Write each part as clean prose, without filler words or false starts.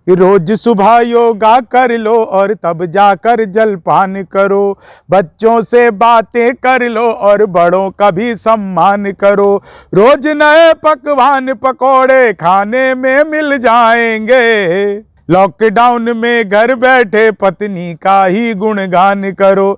रोज सुबह योगा कर लो और तब जाकर जलपान करो। बच्चों से बातें कर लो और बड़ों का भी सम्मान करो। रोज नए पकवान पकोड़े खाने में मिल जाएंगे। लॉकडाउन में घर बैठे पत्नी का ही गुणगान करो।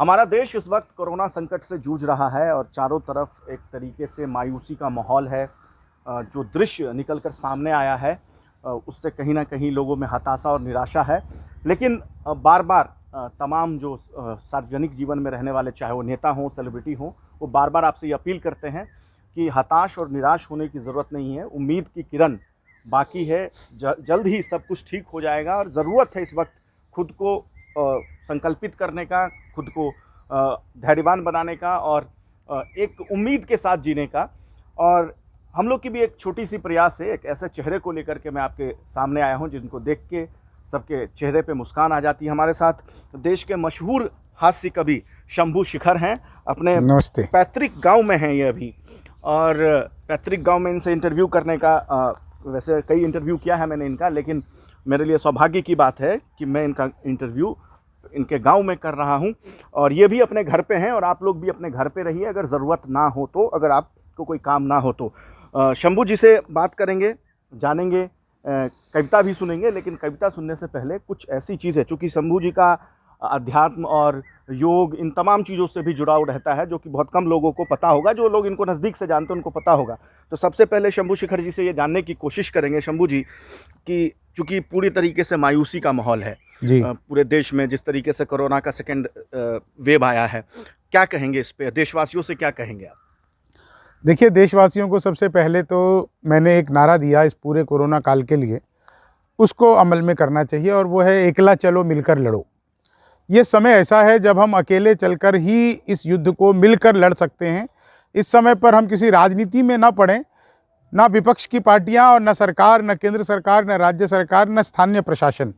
हमारा देश इस वक्त कोरोना संकट से जूझ रहा है और चारों तरफ एक तरीके से मायूसी का माहौल है। जो दृश्य निकलकर सामने आया है उससे कहीं ना कहीं लोगों में हताशा और निराशा है। लेकिन बार बार तमाम जो सार्वजनिक जीवन में रहने वाले, चाहे वो नेता हों, सेलिब्रिटी हों, वो बार बार आपसे ये अपील करते हैं कि हताश और निराश होने की ज़रूरत नहीं है। उम्मीद की किरण बाकी है, जल्द ही सब कुछ ठीक हो जाएगा। और ज़रूरत है इस वक्त खुद को संकल्पित करने का, खुद को धैर्यवान बनाने का और एक उम्मीद के साथ जीने का। और हम लोग की भी एक छोटी सी प्रयास है, एक ऐसे चेहरे को लेकर के मैं आपके सामने आया हूं जिनको देख के सबके चेहरे पे मुस्कान आ जाती है। हमारे साथ देश के मशहूर हास्य कवि शंभू शिखर हैं। अपने नमस्ते। पैतृक गांव में हैं ये अभी, और पैतृक गांव में इनसे इंटरव्यू करने का वैसे कई इंटरव्यू किया है मैंने इनका, लेकिन मेरे लिए सौभाग्य की बात है कि मैं इनका इंटरव्यू इनके गांव में कर रहा हूं। और ये भी अपने घर पे हैं और आप लोग भी अपने घर पे रहिए अगर ज़रूरत ना हो तो, अगर आपको कोई काम ना हो तो। शंभू जी से बात करेंगे, जानेंगे, कविता भी सुनेंगे। लेकिन कविता सुनने से पहले कुछ ऐसी चीज़ है, चूँकि शंभू जी का अध्यात्म और योग इन तमाम चीज़ों से भी जुड़ाव रहता है, जो कि बहुत कम लोगों को पता होगा। जो लोग इनको नज़दीक से जानते हैं उनको पता होगा। तो सबसे पहले शंभू शिखर जी से ये जानने की कोशिश करेंगे शंभू जी कि चूँकि पूरी तरीके से मायूसी का माहौल है जी पूरे देश में, जिस तरीके से कोरोना का सेकेंड वेव आया है, क्या कहेंगे इस पे? देशवासियों से क्या कहेंगे आप? देखिए, देशवासियों को सबसे पहले तो मैंने एक नारा दिया इस पूरे कोरोना काल के लिए, उसको अमल में करना चाहिए, और वो है एकला चलो मिलकर लड़ो। ये समय ऐसा है जब हम अकेले चलकर ही इस युद्ध को मिलकर लड़ सकते हैं। इस समय पर हम किसी राजनीति में ना पड़ें, ना विपक्ष की पार्टियां और न सरकार, न केंद्र सरकार, न राज्य सरकार, न स्थानीय प्रशासन,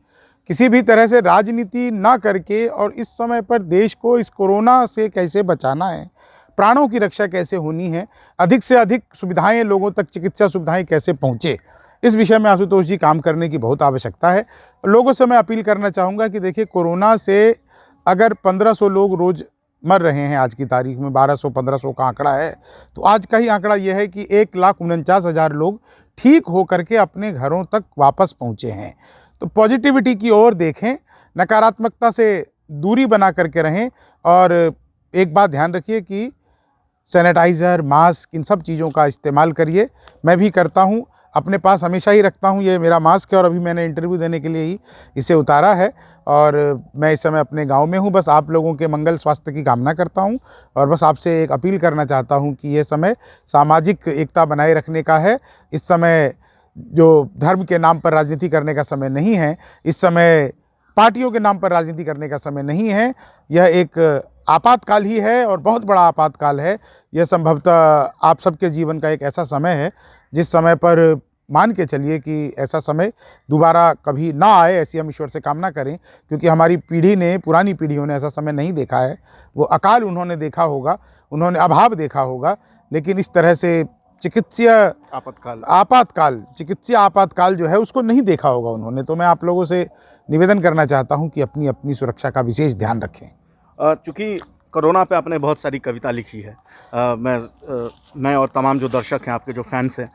किसी भी तरह से राजनीति ना करके और इस समय पर देश को इस कोरोना से कैसे बचाना है, प्राणों की रक्षा कैसे होनी है, अधिक से अधिक सुविधाएं लोगों तक, चिकित्सा सुविधाएं कैसे पहुँचे, इस विषय में आशुतोष जी काम करने की बहुत आवश्यकता है। लोगों से मैं अपील करना चाहूँगा कि देखिए, कोरोना से अगर 1500 लोग रोज़ मर रहे हैं, आज की तारीख में 1200-1500 का आंकड़ा है, तो आज का ही आंकड़ा यह है कि 1,49,000 लोग ठीक होकर के अपने घरों तक वापस पहुँचे हैं। तो पॉजिटिविटी की ओर देखें, नकारात्मकता से दूरी बना करके रहें। और एक बात ध्यान रखिए कि सैनिटाइज़र, मास्क, इन सब चीज़ों का इस्तेमाल करिए। मैं भी करता हूँ, अपने पास हमेशा ही रखता हूँ। ये मेरा मास्क है और अभी मैंने इंटरव्यू देने के लिए ही इसे उतारा है। और मैं इस समय अपने गांव में हूँ। बस आप लोगों के मंगल स्वास्थ्य की कामना करता हूँ और बस आपसे एक अपील करना चाहता हूँ कि ये समय सामाजिक एकता बनाए रखने का है। इस समय जो धर्म के नाम पर राजनीति करने का समय नहीं है, इस समय पार्टियों के नाम पर राजनीति करने का समय नहीं है। यह एक आपातकाल ही है और बहुत बड़ा आपातकाल है। यह संभवतः आप सबके जीवन का एक ऐसा समय है जिस समय पर मान के चलिए कि ऐसा समय दोबारा कभी ना आए, ऐसी हम ईश्वर से कामना करें, क्योंकि हमारी पीढ़ी ने, पुरानी पीढ़ियों ने ऐसा समय नहीं देखा है। वो अकाल उन्होंने देखा होगा, उन्होंने अभाव देखा होगा, लेकिन इस तरह से चिकित्सीय आपातकाल जो है उसको नहीं देखा होगा उन्होंने। तो मैं आप लोगों से निवेदन करना चाहता हूं कि अपनी अपनी सुरक्षा का विशेष ध्यान रखें। चूँकि कोरोना पे आपने बहुत सारी कविता लिखी है, मैं और तमाम जो दर्शक हैं, आपके जो फैंस हैं,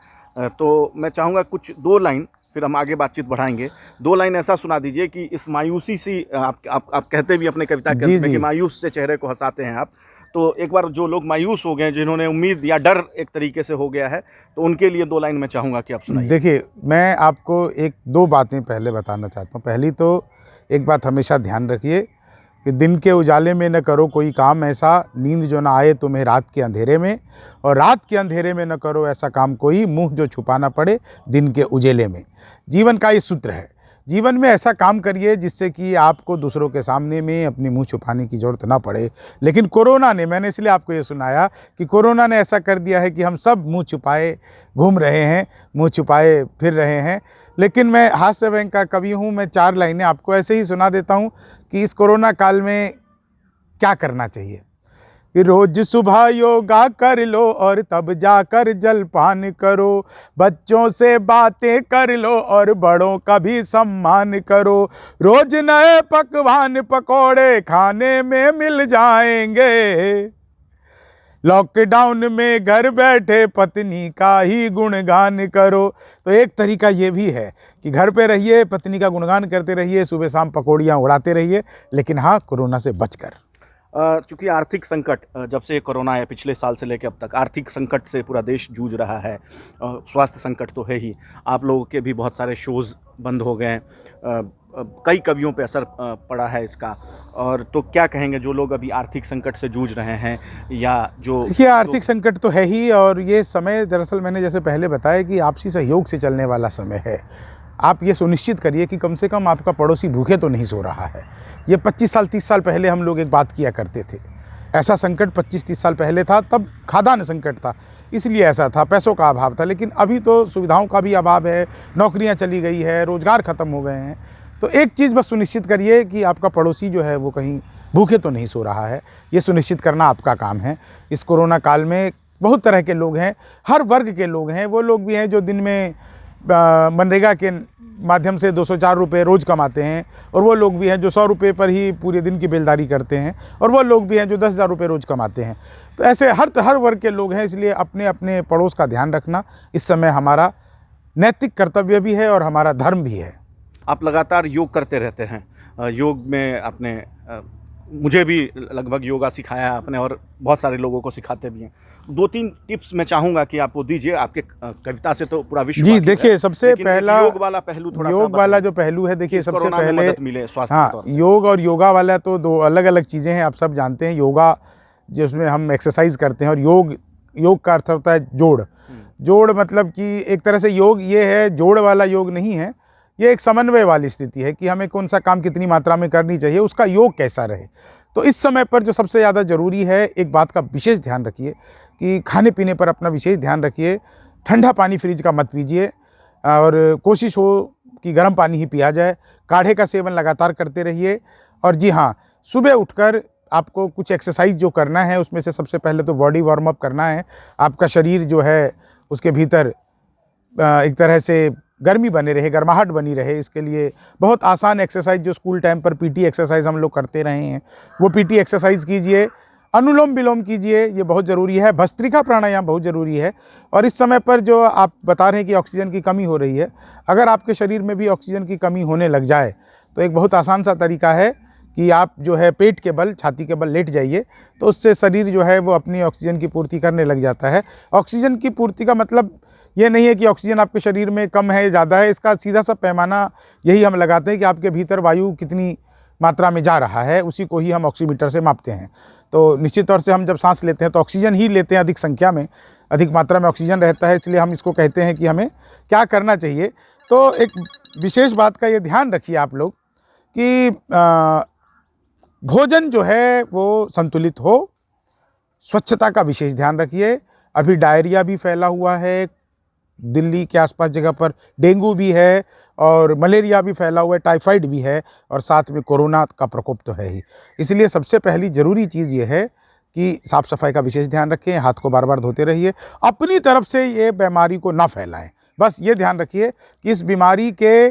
तो मैं चाहूँगा कुछ 2 लाइन, फिर हम आगे बातचीत बढ़ाएंगे। 2 लाइन ऐसा सुना दीजिए कि इस मायूसी सी, आप कहते भी अपने कविता के अंत में कि मायूस से चेहरे को हंसाते हैं आप। तो एक बार जो लोग मायूस हो गए, जिन्होंने उम्मीद या डर एक तरीके से हो गया है, तो उनके लिए 2 लाइन मैं चाहूँगा कि आप सुनाइए। देखिए, मैं आपको 1-2 बातें पहले बताना चाहता हूँ। पहली तो एक बात हमेशा ध्यान रखिए कि दिन के उजाले में न करो कोई काम ऐसा, नींद जो ना आए तुम्हें रात के अंधेरे में, और रात के अंधेरे में न करो ऐसा काम कोई, मुंह जो छुपाना पड़े दिन के उजेले में। जीवन का ये सूत्र है। जीवन में ऐसा काम करिए जिससे कि आपको दूसरों के सामने में अपनी मुंह छुपाने की ज़रूरत ना पड़े। लेकिन कोरोना ने, मैंने इसलिए आपको ये सुनाया कि कोरोना ने ऐसा कर दिया है कि हम सब मुंह छुपाए घूम रहे हैं, मुंह छुपाए फिर रहे हैं। लेकिन मैं हास्य व्यंग का कवि हूँ। मैं 4 लाइनें आपको ऐसे ही सुना देता हूँ कि इस कोरोना काल में क्या करना चाहिए कि रोज सुबह योगा कर लो और तब जाकर जलपान करो, बच्चों से बातें कर लो और बड़ों का भी सम्मान करो, रोज नए पकवान पकौड़े खाने में मिल जाएंगे, लॉकडाउन में घर बैठे पत्नी का ही गुणगान करो। तो एक तरीका ये भी है कि घर पे रहिए, पत्नी का गुणगान करते रहिए, सुबह शाम पकौड़ियाँ उड़ाते रहिए, लेकिन हाँ, कोरोना से बचकर। चूँकि आर्थिक संकट जब से कोरोना है, पिछले साल से लेकर अब तक आर्थिक संकट से पूरा देश जूझ रहा है, स्वास्थ्य संकट तो है ही, आप लोगों के भी बहुत सारे शोज़ बंद हो गए हैं, कई कवियों पे असर पड़ा है इसका, और तो क्या कहेंगे जो लोग अभी आर्थिक संकट से जूझ रहे हैं, या जो देखिए आर्थिक संकट तो है ही, और ये समय दरअसल मैंने जैसे पहले बताया कि आपसी सहयोग से चलने वाला समय है। आप ये सुनिश्चित करिए कि कम से कम आपका पड़ोसी भूखे तो नहीं सो रहा है। ये 25 साल 30 साल पहले हम लोग एक बात किया करते थे, ऐसा संकट 25-30 साल पहले था, तब खाद्यान्न संकट था, इसलिए ऐसा था, पैसों का अभाव था। लेकिन अभी तो सुविधाओं का भी अभाव है, नौकरियां चली गई है, रोज़गार ख़त्म हो गए हैं। तो एक चीज़ बस सुनिश्चित करिए कि आपका पड़ोसी जो है वो कहीं भूखे तो नहीं सो रहा है, ये सुनिश्चित करना आपका काम है। इस कोरोना काल में बहुत तरह के लोग हैं, हर वर्ग के लोग हैं। वो लोग भी हैं जो दिन में मनरेगा के माध्यम से 204 रुपये रोज़ कमाते हैं, और वो लोग भी हैं जो 100 रुपये पर ही पूरे दिन की बेलदारी करते हैं, और वो लोग भी हैं जो 10,000 रुपये रोज़ कमाते हैं। तो ऐसे हर वर्ग के लोग हैं, इसलिए अपने अपने पड़ोस का ध्यान रखना इस समय हमारा नैतिक कर्तव्य भी है और हमारा धर्म भी है। आप लगातार योग करते रहते हैं, योग में आपने मुझे भी लगभग योगा सिखाया है आपने, और बहुत सारे लोगों को सिखाते भी हैं। 2-3 टिप्स मैं चाहूँगा कि आप वो दीजिए, आपके कविता से तो पूरा विश्व जी देखिए, सबसे पहला योग वाला पहलू, थोड़ा योग वाला जो पहलू है, देखिए सबसे पहले मिले स्वास्थ्य हाँ, योग और योगा वाला तो दो अलग अलग चीज़ें हैं, आप सब जानते हैं। योगा जिसमें हम एक्सरसाइज करते हैं, और योग का अर्थ होता है जोड़। जोड़ मतलब कि एक तरह से योग ये है, जोड़ वाला योग नहीं है, ये एक समन्वय वाली स्थिति है कि हमें कौन सा काम कितनी मात्रा में करनी चाहिए, उसका योग कैसा रहे। तो इस समय पर जो सबसे ज़्यादा ज़रूरी है, एक बात का विशेष ध्यान रखिए कि खाने पीने पर अपना विशेष ध्यान रखिए। ठंडा पानी फ्रिज का मत पीजिए, और कोशिश हो कि गर्म पानी ही पिया जाए। काढ़े का सेवन लगातार करते रहिए। और जी हाँ, सुबह उठकर आपको कुछ एक्सरसाइज जो करना है, उसमें से सबसे पहले तो बॉडी वार्म अप करना है। आपका शरीर जो है उसके भीतर एक तरह से गर्मी बने रहे, गर्माहट बनी रहे, इसके लिए बहुत आसान एक्सरसाइज जो स्कूल टाइम पर पीटी एक्सरसाइज हम लोग करते रहे हैं, वो पीटी एक्सरसाइज कीजिए। अनुलोम विलोम कीजिए, ये बहुत ज़रूरी है। भस्त्रिका प्राणायाम बहुत ज़रूरी है। और इस समय पर जो आप बता रहे हैं कि ऑक्सीजन की कमी हो रही है, अगर आपके शरीर में भी ऑक्सीजन की कमी होने लग जाए तो एक बहुत आसान सा तरीका है कि आप जो है पेट के बल, छाती के बल लेट जाइए, तो उससे शरीर जो है वो अपनी ऑक्सीजन की पूर्ति करने लग जाता है। ऑक्सीजन की पूर्ति का मतलब ये नहीं है कि ऑक्सीजन आपके शरीर में कम है ज़्यादा है, इसका सीधा सा पैमाना यही हम लगाते हैं कि आपके भीतर वायु कितनी मात्रा में जा रहा है, उसी को ही हम ऑक्सीमीटर से मापते हैं। तो निश्चित तौर से हम जब सांस लेते हैं तो ऑक्सीजन ही लेते हैं, अधिक संख्या में, अधिक मात्रा में ऑक्सीजन रहता है, इसलिए हम इसको कहते हैं कि हमें क्या करना चाहिए। तो एक विशेष बात का ये ध्यान रखिए आप लोग कि भोजन जो है वो संतुलित हो, स्वच्छता का विशेष ध्यान रखिए। अभी डायरिया भी फैला हुआ है, दिल्ली के आसपास जगह पर डेंगू भी है, और मलेरिया भी फैला हुआ है, टाइफाइड भी है, और साथ में कोरोना का प्रकोप तो है ही। इसलिए सबसे पहली ज़रूरी चीज़ ये है कि साफ़ सफाई का विशेष ध्यान रखें, हाथ को बार बार धोते रहिए, अपनी तरफ से ये बीमारी को ना फैलाएं। बस ये ध्यान रखिए कि इस बीमारी के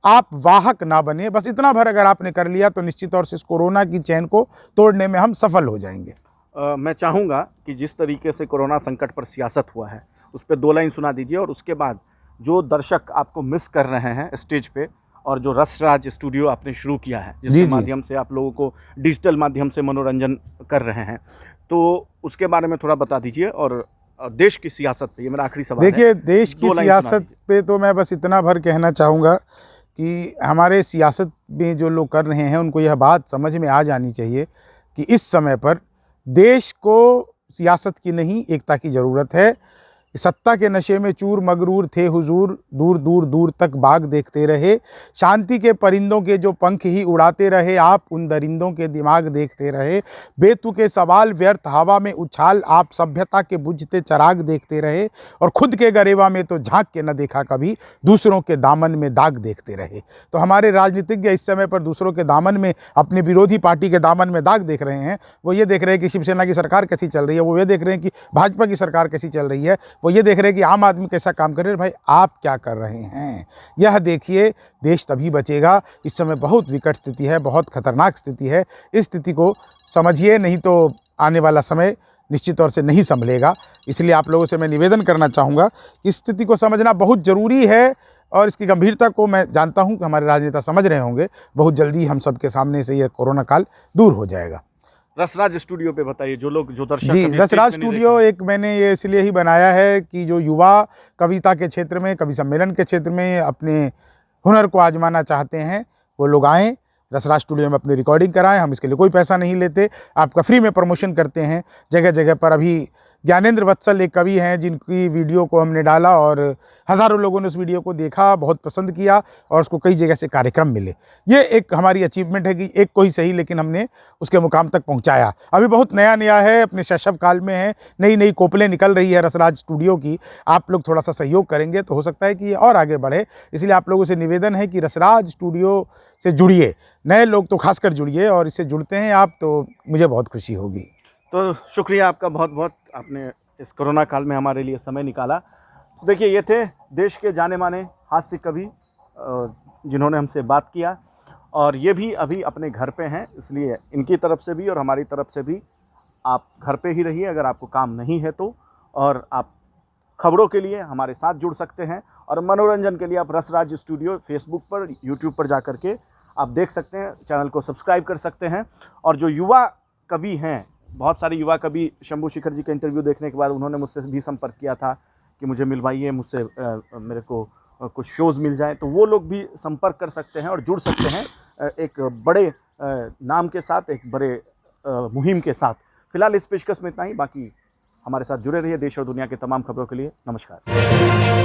आप वाहक ना बने। बस इतना भर अगर आपने कर लिया तो निश्चित तौर से इस कोरोना की चैन को तोड़ने में हम सफल हो जाएंगे। मैं चाहूँगा कि जिस तरीके से कोरोना संकट पर सियासत हुआ है, उस पर 2 लाइन सुना दीजिए, और उसके बाद जो दर्शक आपको मिस कर रहे हैं स्टेज पे, और जो रसराज स्टूडियो आपने शुरू किया है, जिसके माध्यम से आप लोगों को डिजिटल माध्यम से मनोरंजन कर रहे हैं, तो उसके बारे में थोड़ा बता दीजिए। और देश की सियासत पे, ये मेरा आखिरी सवाल है। देखिए, देश की सियासत पे तो मैं बस इतना भर कहना चाहूँगा कि हमारे सियासत में जो लोग कर रहे हैं उनको यह बात समझ में आ जानी चाहिए कि इस समय पर देश को सियासत की नहीं, एकता की ज़रूरत है। सत्ता के नशे में चूर मगरूर थे हुजूर, दूर दूर दूर तक बाग देखते रहे। शांति के परिंदों के जो पंख ही उड़ाते रहे, आप उन दरिंदों के दिमाग देखते रहे। बेतुके सवाल व्यर्थ हवा में उछाल, आप सभ्यता के बुझते चराग देखते रहे। और खुद के गरेबा में तो झांक के न देखा कभी, दूसरों के दामन में दाग देखते रहे। तो हमारे राजनीतिज्ञ इस समय पर दूसरों के दामन में, अपने विरोधी पार्टी के दामन में दाग देख रहे हैं। वो ये देख रहे हैं कि शिवसेना की सरकार कैसी चल रही है, वो ये देख रहे हैं कि भाजपा की सरकार कैसी चल रही है, वो ये देख रहे हैं कि आम आदमी कैसा काम कर रहे हैं। भाई आप क्या कर रहे हैं, यह देखिए, देश तभी बचेगा। इस समय बहुत विकट स्थिति है, बहुत खतरनाक स्थिति है। इस स्थिति को समझिए, नहीं तो आने वाला समय निश्चित तौर से नहीं संभलेगा। इसलिए आप लोगों से मैं निवेदन करना चाहूँगा कि इस स्थिति को समझना बहुत ज़रूरी है और इसकी गंभीरता को मैं जानता हूँ कि हमारे राजनेता समझ रहे होंगे। बहुत जल्दी हम सबके सामने से यह कोरोना काल दूर हो जाएगा। रसराज स्टूडियो पे बताइए, जो लोग, जो दर्शक जी, अभी रसराज स्टेज पे नहीं स्टूडियो एक मैंने ये इसलिए ही बनाया है कि जो युवा कविता के क्षेत्र में, कवि सम्मेलन के क्षेत्र में अपने हुनर को आजमाना चाहते हैं, वो लोग आएँ, रसराज स्टूडियो में अपनी रिकॉर्डिंग कराएं। हम इसके लिए कोई पैसा नहीं लेते, आपका फ्री में प्रमोशन करते हैं जगह जगह पर। अभी ज्ञानेंद्र वत्सल एक कवि हैं जिनकी वीडियो को हमने डाला और हज़ारों लोगों ने उस वीडियो को देखा, बहुत पसंद किया और उसको कई जगह से कार्यक्रम मिले। ये एक हमारी अचीवमेंट है कि एक को ही सही लेकिन हमने उसके मुकाम तक पहुंचाया। अभी बहुत नया नया है, अपने शैशव काल में है, नई नई कोपलें निकल रही है रसराज स्टूडियो की। आप लोग थोड़ा सा सहयोग करेंगे तो हो सकता है कि ये और आगे बढ़े। इसलिए आप लोगों से निवेदन है कि रसराज स्टूडियो से जुड़िए, नए लोग तो खासकर जुड़िए, और इससे जुड़ते हैं आप तो मुझे बहुत खुशी होगी। तो शुक्रिया आपका बहुत बहुत, आपने इस कोरोना काल में हमारे लिए समय निकाला। देखिए, ये थे देश के जाने माने हास्य कवि जिन्होंने हमसे बात किया, और ये भी अभी अपने घर पे हैं। इसलिए इनकी तरफ से भी और हमारी तरफ से भी आप घर पे ही रहिए अगर आपको काम नहीं है तो, और आप खबरों के लिए हमारे साथ जुड़ सकते हैं, और मनोरंजन के लिए आप रसराज स्टूडियो फेसबुक पर, यूट्यूब पर जा कर के आप देख सकते हैं, चैनल को सब्सक्राइब कर सकते हैं। और जो युवा कवि हैं, बहुत सारे युवा कवि, शंभू शेखर जी का इंटरव्यू देखने के बाद उन्होंने मुझसे भी संपर्क किया था कि मुझे मिलवाइए, मुझसे मेरे को कुछ शोज़ मिल जाए, तो वो लोग भी संपर्क कर सकते हैं और जुड़ सकते हैं एक बड़े नाम के साथ, एक बड़े मुहिम के साथ। फिलहाल इस पेशकश में इतना ही, बाकी हमारे साथ जुड़े रहिए। देश और दुनिया के तमाम खबरों के लिए नमस्कार।